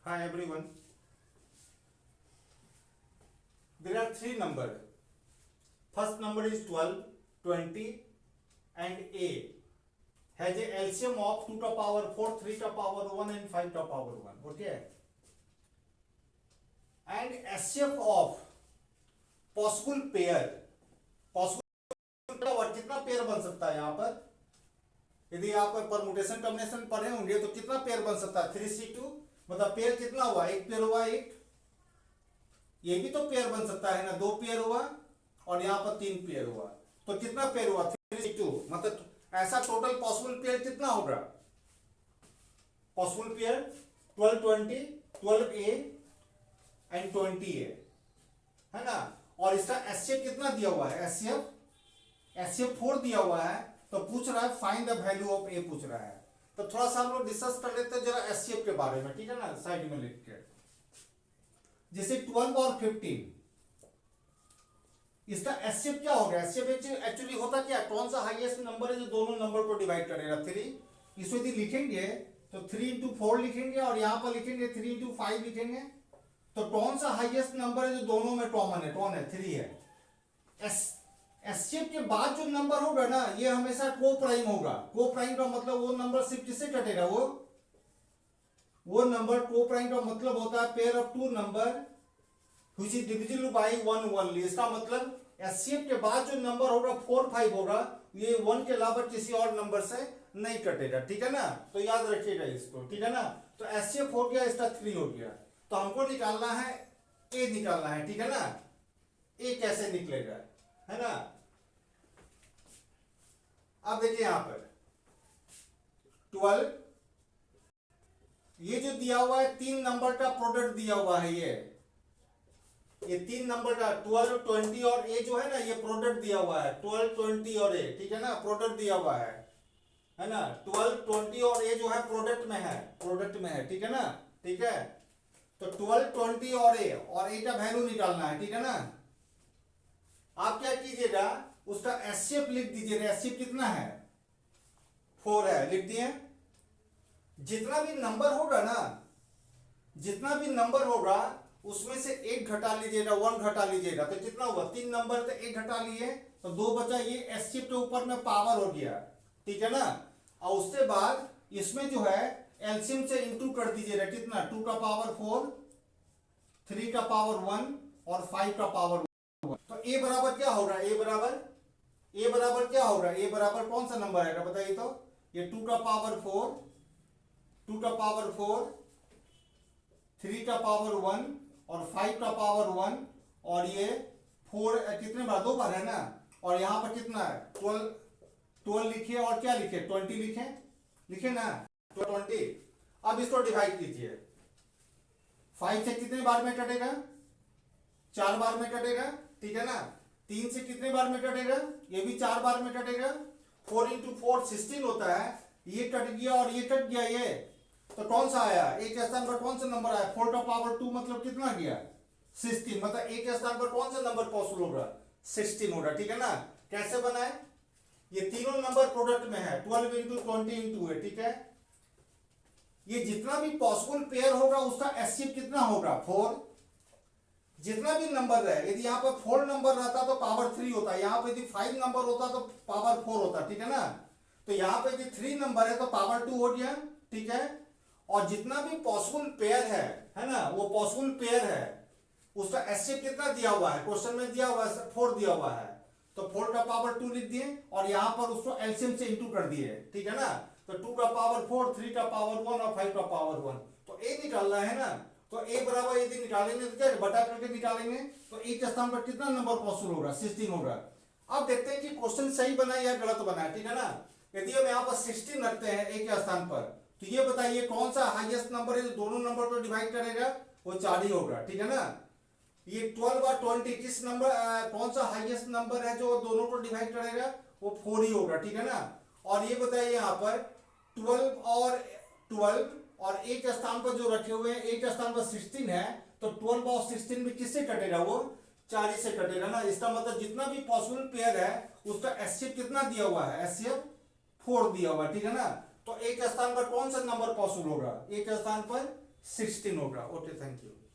Hi everyone. There are three numbers. First number is 12, 20 and A has a LCM of 2 to the power 4, 3 to the power 1 and 5 to the power 1. Okay. And HCF of possible pair. Possible और कितना pair बन सकता है यहाँ पर? यदि आप permutation combination पढ़े होंगे तो कितना पेयर बन सकता है? 3C2 मतलब पेयर कितना हुआ? एक पेयर हुआ एक, ये भी तो पेयर बन सकता है ना, दो पेयर हुआ और यहाँ पर तीन पेयर हुआ, तो कितना पेयर हुआ? 3C2 मतलब ऐसा टोटल पॉसिबल पेयर कितना होगा? Possible pair 12, 20, 12A and 20A है ना। और इसका एचसीएफ कितना दिया हुआ है? एचसीएफ 4 दिया हुआ है, तो पूछ रहा है फाइंड द वैल्यू ऑफ ए पूछ रहा है। तो थोड़ा सा हम लोग डिस्कस कर लेते हैं जरा एचसीएफ के बारे में, ठीक है ना, साइड में लिख के। जैसे 12 और 15 इसका एचसीएफ क्या होगा? एचसीएफ एक्चुअली होता क्या, कौन सा हाईएस्ट नंबर है जो दोनों नंबर को डिवाइड करेगा? 3। इसको यदि लिखेंगे तो 3 into 4 लिखेंगे और यहां पर लिखेंगे 3 into 5 लिखेंगे, तो कौन सा हाईएस्ट नंबर है जो दोनों में कॉमन है? कौन है? 3 है। एचसीएफ के बाद जो नंबर होगा ना, ये हमेशा को प्राइम होगा। को प्राइम का मतलब वो नंबर सिर्फ किससे कटेगा? वो नंबर को प्राइम का मतलब होता है pair of two number which is divisible by 1 only. इसका मतलब एचसीएफ के बाद जो नंबर होगा 4, 5 होगा, ये 1 के अलावा किसी और नंबर से नहीं कटेगा, ठीक है ना। तो याद रखिएगा इसको, ठीक है ना। तो एचसीएफ हो गया, इसका 3 हो गया। तो हमको निकालना है ए, निकालना है, ठीक है ना। ए कैसे निकलेगा, है ना। अब देखिए यहां पर 12, ये जो दिया हुआ है 3 नंबर का प्रोडक्ट दिया हुआ है, ये 3 नंबर का 12, 20 और ए जो है ना, ये प्रोडक्ट दिया हुआ है। 12, 20 और ए, ठीक है ना, प्रोडक्ट दिया हुआ है ना। 12, 20 और ए जो है प्रोडक्ट में है, ठीक है ना, ठीक है। तो 12, 20 और ए का वैल्यू निकालना है, ठीक है ना। आप क्या कीजिएगा, उसका एचसीएफ लिख दीजिएगा। एचसीएफ कितना है? 4 है, लिख दिए। जितना भी नंबर होगा उसमें से 1 घटा लीजिएगा, 1 घटा लीजिएगा, तो कितना हुआ? 3 नंबर थे, 1 घटा लिए तो 2 बचा। ये एचसीएफ के ऊपर में पावर हो गया, ठीक है ना। और उसके बाद इसमें जो है एलसीएम से इंटू कर दीजिएगा। कितना? 2 का पावर 4, 3 का पावर 1 और 5 का पावर 1। तो ए बराबर क्या होगा? ए बराबर क्या होगा? ए बराबर कौन सा नंबर आएगा बताइए तो? ये 2 का पावर 4, 2 का पावर 4, 3 का पावर 1 और 5 का पावर 1, और ये 4 कितने बार? 2 बार है ना। और यहां पर कितना है? 12 लिखिए और क्या लिखे? 20 लिखे ना, 20। अब इसको डिवाइड कीजिए। 5 से कितने बार में कटेगा? 4 बार में कटेगा, ठीक है ना। 3 से कितने बार में कटेगा? ये भी 4 बार में कटेगा। 4 into 4 16 होता है। ये कट गया और ये कट गया, ये तो कौन सा आया? ए के स्थान पर कौन सा नंबर आया? 4 का पावर 2 मतलब कितना गया? 16। मतलब ए के स्थान पर कौन सा नंबर पॉसिबल होगा? 16 होगा, ठीक है ना। कैसे बना है? ये तीनों नंबर प्रोडक्ट में है, 12 into 20 into है, ठीक है। ये जितना भी पॉसिबल पेयर होगा उसका एचसीएफ कितना होगा? 4। जितना भी नंबर है, यदि यहाँ पर 4 नंबर रहता तो पावर 3 होता, यहाँ पे यदि 5 नंबर होता तो पावर 4 होता, ठीक है ना। तो यहाँ पे यदि 3 नंबर है तो पावर 2 हो गया, ठीक है। और जितना भी पॉसिबल पेयर है ना, वो पॉसिबल पेयर है, उसका एचसीएफ कितना दिया हुआ है? क्वेश्चन में दिया हुआ है 4 दिया हुआ है, तो 4 का पावर 2 लिख दिए और यहां पर उसको एलसीएम से इंटू कर दिए, ठीक है ना। तो 2 का पावर 4, 3 का पावर 1 और 5 का पावर 1। तो ए निकालना है ना। तो ए बराबर यदि निकालेंगे तो क्या बटा करके निकालेंगे, तो ए के स्थान पर कितना नंबर पॉसिबल होगा? 16 होगा। अब देखते हैं कि क्वेश्चन सही बना या गलत बना है, ठीक है ना। यदि हम यहाँ पर 16 रखते हैं ए के स्थान पर, तो ये बताइए कौन सा हाईएस्ट नंबर है जो दोनों नंबर को डिवाइड करेगा? वो 4 ही होगा, ठीक है ना। ये 12 और 20 किस नंबर, कौन सा हाईएस्ट नंबर है जो दोनों को डिवाइड करेगा? वो 4 ही होगा, ठीक है ना। और ये बताइए यहाँ पर 12 और ए के स्थान पर जो रखे हुए हैं, ए के स्थान पर 16 है, तो 12 और 16 भी किससे कटेगा? वो 4 से कटेगा ना। इसका मतलब जितना भी पॉसिबल पेयर है उसका एचसीएफ कितना दिया हुआ है? एचसीएफ 4 दिया हुआ है, ठीक है ना। तो ए के स्थान पर कौन सा नंबर पॉसिबल होगा? ए के स्थान पर 16 होगा। Okay, thank you.